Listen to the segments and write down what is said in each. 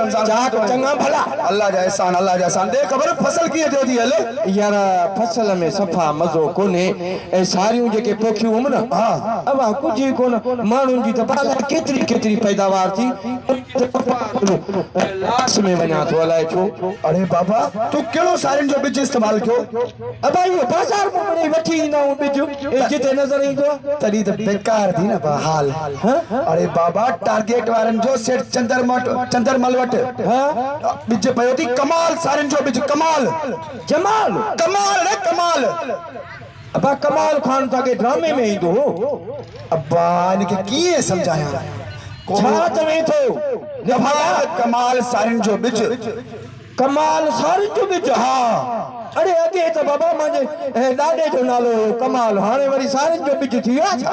रमजान चाक चंगा भला अल्लाह जा एहसान अल्लाह जा एहसान दे खबर फसल की जो दी हले यार फसल में सफा मजो कोने ए सारियूं जेके पोखियूं हम ना हां अब कुछ ही कोन मानुन जी त पाला केतरी केतरी पैदावार थी लाश में वना तो अलाए छो। अरे बाबा तू केड़ो सारिन जो बीज इस्तेमाल क्यो अब ये बाजार में बड़ी वठी ना बीज जिते नजर ईंदो तरी तो बेकार थी ना हाल अरे बाबा टारगेट वारन जो सेठ चंदर मलवट बीज पयो थी कमाल सारिन जो बीज कमाल जमाल कमाल रे कमाल अबा कमाल खान ताके ड्रामे में ईंदो अब्बा इनके किए समझाया छा चवे थो कमाल सारिन जो बीज कमाल सारिन जो बीज हां अरे अगे तो बाबा माजे दादे जो नालो कमाल हाने वरी सारिन जो बीज थिया छा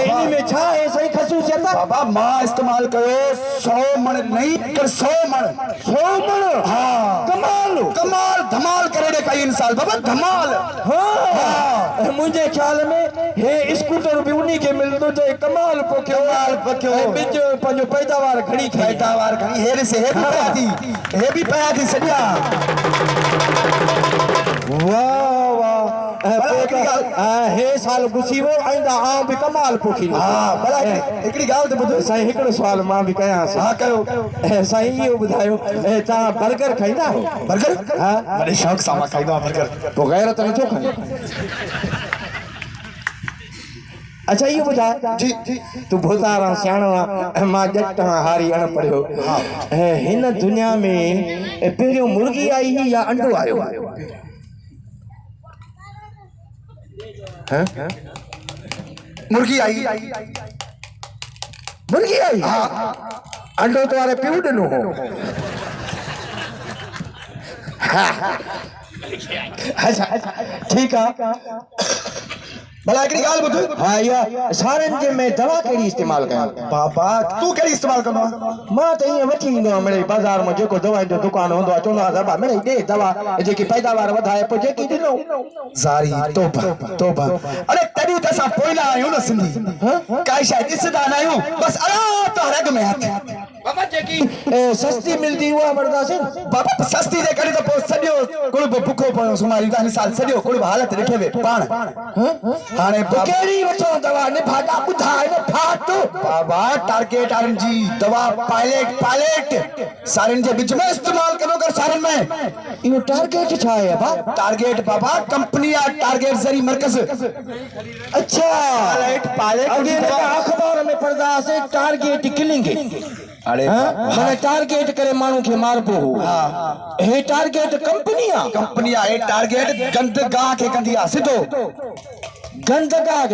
इनी में छा है सही खसूसियत बाबा मां इस्तेमाल कयो 100 मन नहीं कर 100 मन हां कमाल कमाल धमाल करे दे कई इंसान बाबा धमाल हां मुझे ख्याल में हे स्कूटर भी उन्हीं के मिलदो जे कमाल पोखियो बीज पंजो पैदावार घणी हेर से हे भी पया थी सजा वाह वाह हे साल गुसी वो आइंदा आ भी कमाल पोखी हां भला एकड़ी गाल ते बुधो सही एकड़ो सवाल मां भी कया हां कयो सही यो बुधायो ता बर्गर खाइंदा हो बर्गर हां बड़े शौक सामा खाइंदा बर्गर तो गैरत न तो खाए अच्छा ये बुधा जी तू भोतारा सियाणा मां जट हारी अण पढ़ियो हिन दुनिया में पहिरियों मुर्गी आई या अंडो आयो हैं मुर्गी आई हां अंडो तो वाले पिउ दिनो हो अच्छा ठीक है भला एकड़ी गाल बुध हां या सारन जे में दवा केड़ी इस्तेमाल कया बाबा तू केड़ी इस्तेमाल करनो मां त ये वठी इंदो मेरे बाजार में जेको दवा जो दुकान होंदो चोना दवा मेरे दे दवा जेकी पैदावार वधाए पो जेकी दिनो जारी तोबा अरे तडी त सा पोइला आयो न सिंधी काई शायद इसदा ना आयो बस अला तो रग में हाथ बाबा जेकी सस्ती मिलदी हुआ मर्दा से बाबा सस्ती जे करी तो पो सडियो कोई भुखो पयो सुमारी दा साल सडियो कोई हालत रखेवे पाण हाने केड़ी वठो दवा ने भागा बुधाए ने फाट बाबा टारगेट आरएनजी दवा पायलट सारन जे बीच में इस्तेमाल करो कर सारन में यो टारगेट छा है बाबा टारगेट बाबा कंपनी या टारगेट जरी मरकज अच्छा पायलट अगे अखबार में पर्दा से टारगेट किलिंग अरे माने टारगेट करे मानू के मारबो हो हां हे टारगेट कंपनिया हे टारगेट गंद गाह के कंदिया सिधो गंद गाह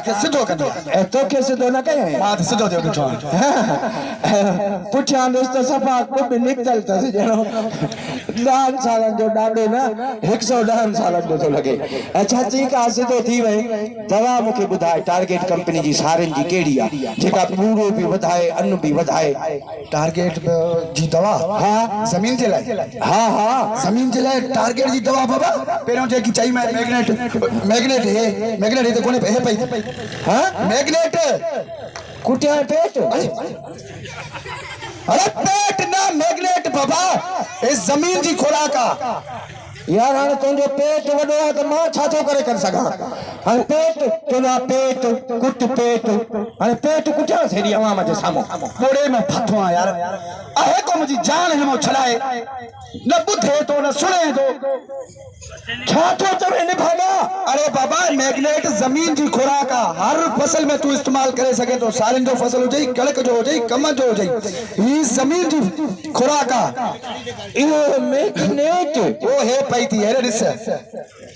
के सिधो कंदिया तो के सिधो ना कहे मां सिधो दे उठो पुठिया दोस्त सफा को भी निकल त जणो 10 सालन जो डाडो ना 110 सालन जो तो लगे अच्छा ठीक आ सिधो थी वई दवा मुके बुधाए टारगेट कंपनी जी सारन जी केड़ी आ जेका पूरो भी वधाए अन्न भी वधाए टारगेट जी दवा हां जमीन जे लाए हां जमीन जे लाए टारगेट जी दवा बाबा पेरो जे की चाहिए मैग्नेट है तो कोने पे पई हां मैग्नेट कुटिया पेट अरे पेट ना मैग्नेट बाबा इस जमीन जी खुराका यार हां तुझो पेट वडो है तो मां छातो करे कर सका हां पेट तुना पेट कुट पेट हां पेट कुटिया सेरी अवाम जे सामो बोड़े में फथवा यार आहे को मुजी जान हिमो छलाए न बुधे तो न सुने तो छातो चवे ने भागा अरे बाबा मैग्नेट जमीन जी खुराका हर फसल में तू इस्तेमाल करे सके तो सारिन जो फसल हो जाई कड़क जो हो जाई कम जो हो जाई ई जमीन जी खुराका यो मैग्नेट वो है पई थी अरे रिस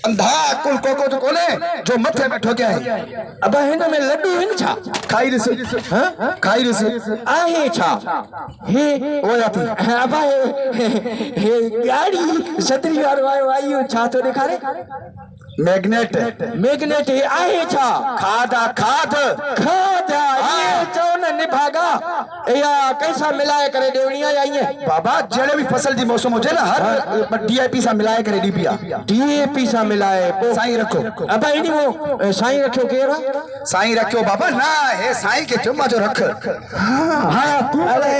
अंधा कुल कोको तो कोने जो मथे में ठोक्या है अब हिन में लड्डू हिन छा खाई रिस हां खाई रिस आहे छा हे ओ याती अब हे गाड़ी सतरी वारो आयो छा तो दिखारे मैग्नेट है आहे छा खाद ये चौन निभागा या कैसा मिलाए करे देवनिया आइए बाबा जेड़े भी फसल जी मौसम हो जाए ना हर डीएपी सा मिलाए करे डीएपी सा मिलाए साई रखो अब इनी वो साई रखो केरा साई रखो बाबा ना हे साई के चुम्मा जो रख हां तू अरे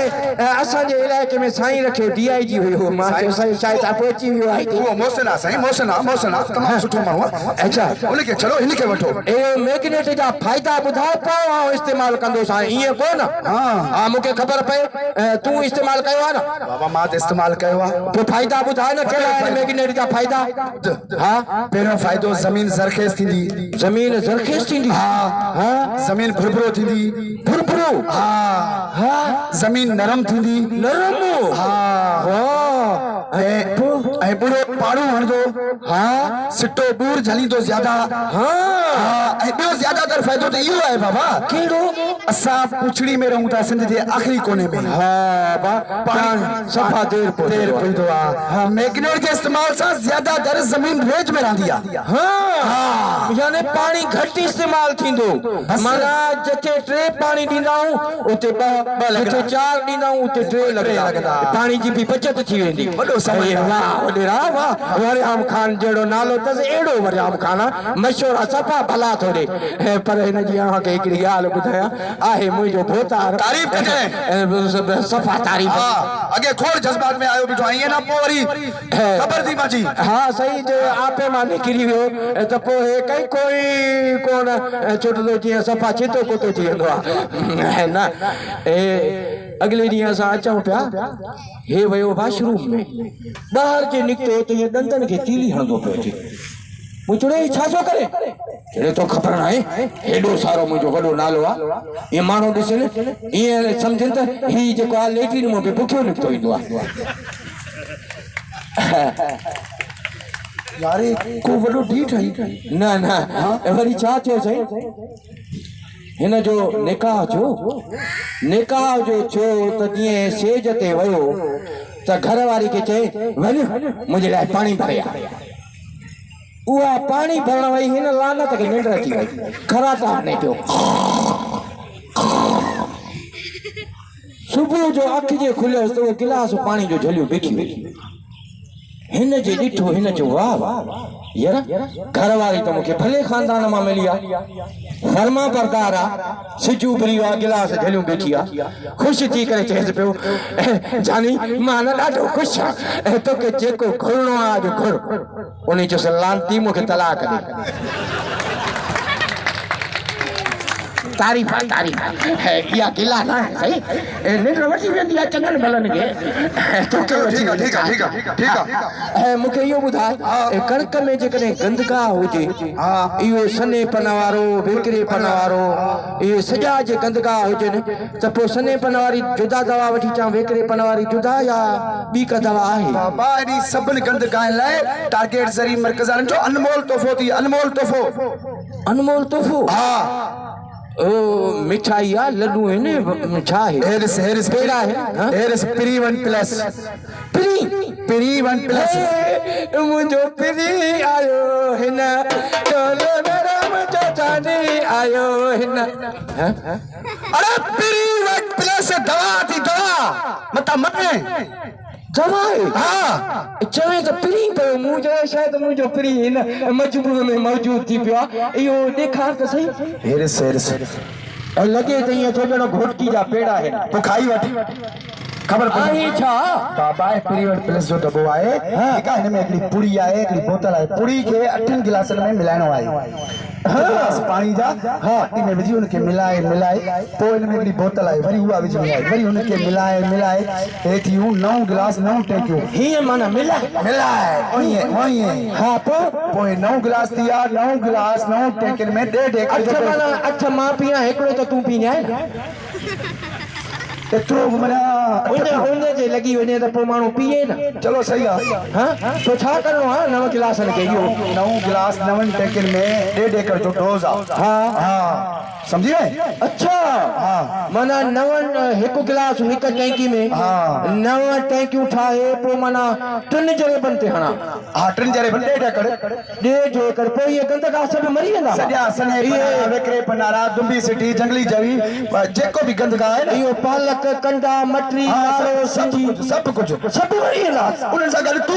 इलाइक़े में साईं रखियो DIG हुयो मां चयो साईं शायदि आप पहुची वियो आहे वो मोसना साईं मोसना तमाम सुठो माण्हू आहे। अच्छा उनके चलो इनके वठो। ए मैग्नेट जा फायदा बुधाओ पाओ इस्तेमाल कंदो साईं ये को ना। हां मुके खबर पे तू इस्तेमाल कयो है ना। बाबा मां इस्तेमाल कयो है। तो फायदा बुधा ना केड़ा है मैग्नेट जा फायदा। हां पहिरों फायदो जमीन ज़रखेज़ थींदी। जमीन ज़रखेज़ थींदी। हां जमीन भुरभुरो थींदी। भुरभुरो हां जमीन नरम थींदी। नरम हां वाह ऐं बुरो पाड़ू हणदो। हां सिटो दूर झलींदो ज्यादा। हां ऐं ॿियो ज्यादातर फायदो त इहो आहे बाबा केड़ो असां पुछड़ी में रहूं था सिंध जे आखिरी कोने में। हां बा पानी सफा देर पईंदो आहे। मैग्नेट के इस्तेमाल सां ज्यादातर जमीन रेज में रहंदी आहे। हां यानी पानी घट इस्तेमाल थींदो माना जिथे 3 पानी ॾींदाऊं उते 2 जिथे 4 ॾींदाऊं उते 3 लगदा पानी जी भी बचत थी वेंदी। वॾो समय वाह वॾेरा वाह वरियाम खान जहिड़ो नालो अथसि अहिड़ो वरियाम खान मशहूर आहे सफ़ा भला थो ॾे पर हिन जी अव्हांखे हिकिड़ी ॻाल्हि ॿुधायां आहे मुंहिंजो भोतार तारीफ़ कजे सफ़ा तारीफ़ अॻे खोड़ जज़्बात में आयो बीठो आहे ईअं न पोइ वरी ख़बर थी पइजी। हा सही जो आपे मां निकिरी वियो त पोइ हे कई कोई कोन छुटंदो जीअं सफ़ा छितो कुतो थी वेंदो आहे न। अगले ॾींहुं असां अचूं पिया हे वियो वॉशरूम में ॿाहिरि जे निकितो त हीअं ॾंदनि खे तीली हणंदो पियो अचे। मूं चयो छा थो करे चए तो ख़बर न आहे हेॾो सारो मुंहिंजो वॾो नालो आहे ईअं माण्हू ॾिसनि ईअं सम्झनि त हीउ जेको आहे लेट्रिन मां बि बुखियो निकितो ईंदो आहे। यारे को वॾो ढीठ आहे न न वरी छा थियो साईं हिन जो निकाह जो छो त जीअं सेज ते वियो त घर वारी खे चए वञ मुंहिंजे लाइ पाणी भरे आ। उहा पाणी भरण वई हिन लानत खे निंड अची वई खराटा हणे पियो। सुबुह जो अखि जे खुलियोसि त उहो गिलास पाणी जो झलियो बिखी वई। हिन जे ॾिठो हिन जो वाह यार घर वारी त मूंखे भले खानदान मां मिली आहे फर्मा बरदार आहे सिज उभरी वियो आहे गिलास झलियूं बीठी आहे ख़ुशि थी करे चएसि पियो जानी मां न ॾाढो ख़ुशि आहियां तोखे जेको घुरणो आहे जो घुर उन चयोसि लानती मूंखे तलाक ॾे। तारीफ़ इहा गिला न आहे सही निंड वठी वेंदी आहे चङनि भलनि खे। मूंखे इहो ॿुधाए कणिक में जेकॾहिं गंदगाह हुजे इहो सनेपन वारो विकिरेपन वारो इहे सॼा जे गंदगाह हुजनि त पोइ सनेपन वारी जुदा दवा वठी अचां विकिरेपन वारी जुदा या ॿी का दवा आहे। बाबा इन सभिनी गंदगाहनि लाइ टारगेट ज़री मर्कज़ वारनि जो अनमोल तोहफ़ो थी अनमोल तोहफ़ो हा ओ मिठाई आ लड्डू है ने छा है हेरिस पेड़ा है हेरिस प्री 1 प्लस प्री 1 प्लस मुझो प्री आयो है ना चलो मेरा मुझो जाने आयो है ना। अरे प्री 1 प्लस दवा थी दवा मत दवा हाँ चवे तो प्री पे मुझे शायद मुझो प्री न मजबूर में मौजूद थी पियो इहो ॾेखार त सही हेरिस और लगे तो ये थोड़ा घोटकी जा पेड़ा है तो खाई वठी खबर आई छा बाबा प्री 1 प्लस जो दबो आहे ठीक है इनमें एकड़ी पुड़ी आहे एकड़ी बोतल आहे पुड़ी के 8 गिलासन में मिलाइणो आहे गिलास पानी जा पट्टी में विझी उनके मिलाए तो इनमें एकड़ी बोतल आहे वरी हुआ विझ में वरी उनके मिलाए हे थियूं 9 गिलास 9 टैंकियूं ही माना मिलाए ओए हां पोइ 9 गिलास दिया 9 गिलास 9 टैंकिन में डेढ़ अच्छा माना अच्छा मां पिया एकड़ो तो तू पीना है एतिरो मना उन जे लगी वने त पोइ माण्हू पिए न चलो सही आहे हां तो छा करणो आहे 9 गिलासन खे इहो 9 गिलास 9 टैंकिन में 1.5 एकड़ जो डोज आहे हां समझी वए अच्छा हां माना 9 हिकु गिलास हिकु टैंकी में 9 टैंकियूं ठाहे पोइ माना 3 जरे बनते हणा हां 3 जरे बन 1.5 एकड़ पोइ ये गंदगा सब मरी वेंदा सॼा सने विकिरे पनारा दुंबी सिटी जंगली जवी जेको भी गंदगा आहे न इहो पालक कंडा मटरी नारो सब्जी सब कुछ सब मरी वेंदा उन सां गॾु तू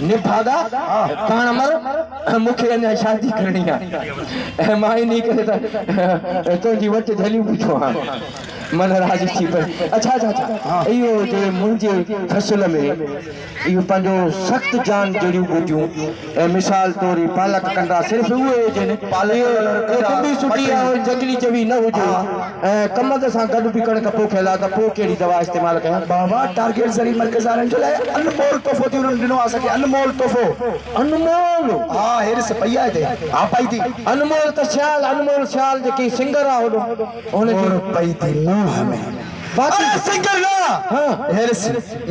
निभागा पाण मर मूंखे अञा शादी करणी आहे मां इन करे त तुंहिंजी वटि झली पुछो हा मन राजी थी पई अच्छा अच्छा अच्छा इहो जे मुंहिंजे फसल में इहो पंहिंजो सख़्त जान जड़ियूं ॿूटियूं ऐं मिसाल तौर पालक कंदा सिर्फ़ु उहे हुजनि बि सुठी आहे जंगली चवी न हुजे ऐं कमद सां गॾु बि कणिक पोखियल आहे त पोइ कहिड़ी दवा इस्तेमालु कयां बाबा टारगेट ज़रिए मर्कज़ वारनि जे लाइ अनमोल तोहफ़ो थी उन्हनि ॾिनो आहे असांखे अनमोल तोहफ़ो अनमोल हा हेरिस पई आहे हिते हा पई थी अनमोल त अनमोल ख़्याल जेकी सिंगर आहे होॾो हुनजी और पई थी मुंह में बाकी सिंगर ना हाँ हेरिस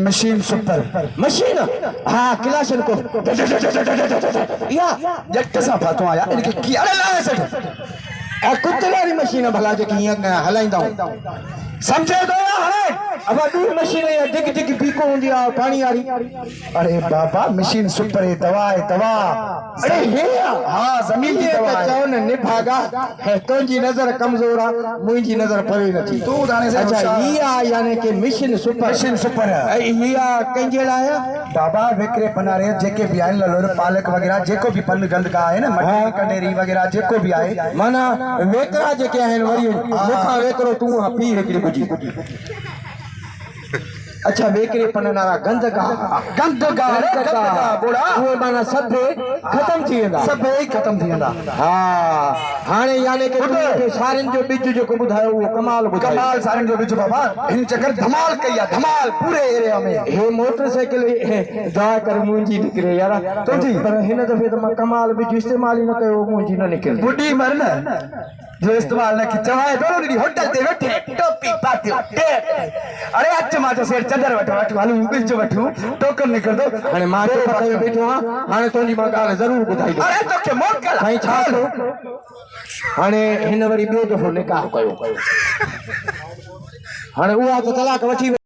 मशीन सुपर मशीन हाँ क्लाशन को या जट सां फातो आया इनके की अरे लाए सट कुत्ते वाली मशीन भला जेकी हीअं हलाईंदा आहियूं समझे तो हाणे अब ॿी मशीन या डिग डिग पीको हूंदी आहे पाणी वारी अरे बाबा मशीन सुपर है दवा अरे हे हाँ जमीन की दवा है चवनि निभागा तुंहिंजी नज़र कमज़ोर आहे मुंहिंजी नज़र परे नथी तू दाने से अच्छा इहा यानी कि मिशन सुपर है इहा कंहिंजे लाइ बाबा विक्रे पनारे जेके भी आहिनि ललोर पालक वगैरह जेको भी पन गंद का है ना मटकी कंडेरी वगैरह जेको भी आहे माना वेकरा जेके आहिनि वरी मूंखां वेकरो तूं पी हिकिड़ी बुझी अच्छा वेकरे पननि वारा गंद का बोड़ा उहे माना सभु ख़तम थी वेंदा सभई खत्म थी वेंदा हा हाणे यानी कि सारिन जो बिज जेको ॿुधायो उहो कमाल ॿुधायो कमाल सारन जो बिच बाबा इन चक्कर धमाल कई आहे धमाल पूरे एरिया में हे मोटरसाइकिल दवा कर मुंहिंजी निकिरे यार तुंहिंजी पर हिन दफ़े त मां कमाल बिज इस्तेमाल ई न कयो मुंहिंजी न निकिरे बुढ़ी मर न जो इस्तेमाल न की चवाए दो नी होटल ते वेठे टोपी पातियो अरे अच मां जो सेठ चदर वठो हलूं बिच वठूं टोकन निकल दो हाणे मां तो पकड़े बैठो आहियां हाणे तुंहिंजी मां ॻाल्हि ज़रूरु ॿुधाईंदो अरे तोखे मोकल साईं छा थियो हाणे हिन वरी ॿियो दफ़ो निकाह कयो हाणे उहा त तलाक वठी